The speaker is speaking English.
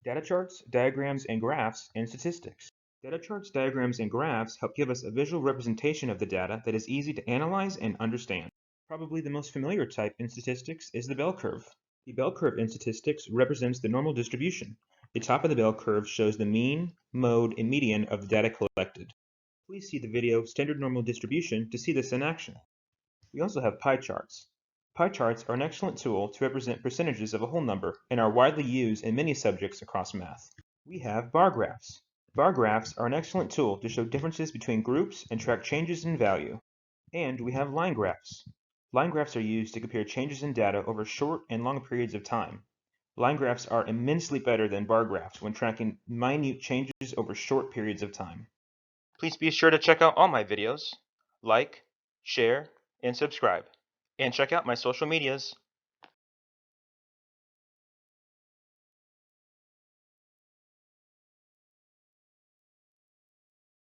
Data charts, diagrams, and graphs in statistics. Data charts, diagrams, and graphs help give us a visual representation of the data that is easy to analyze and understand. Probably the most familiar type in statistics is the bell curve. The bell curve in statistics represents the normal distribution. The top of the bell curve shows the mean, mode, and median of the data collected. Please see the video Standard Normal Distribution to see this in action. We also have pie charts. Pie charts are an excellent tool to represent percentages of a whole number and are widely used in many subjects across math. We have bar graphs. Bar graphs are an excellent tool to show differences between groups and track changes in value. And we have line graphs. Line graphs are used to compare changes in data over short and long periods of time. Line graphs are immensely better than bar graphs when tracking minute changes over short periods of time. Please be sure to check out all my videos, like, share, and subscribe, and check out my social medias.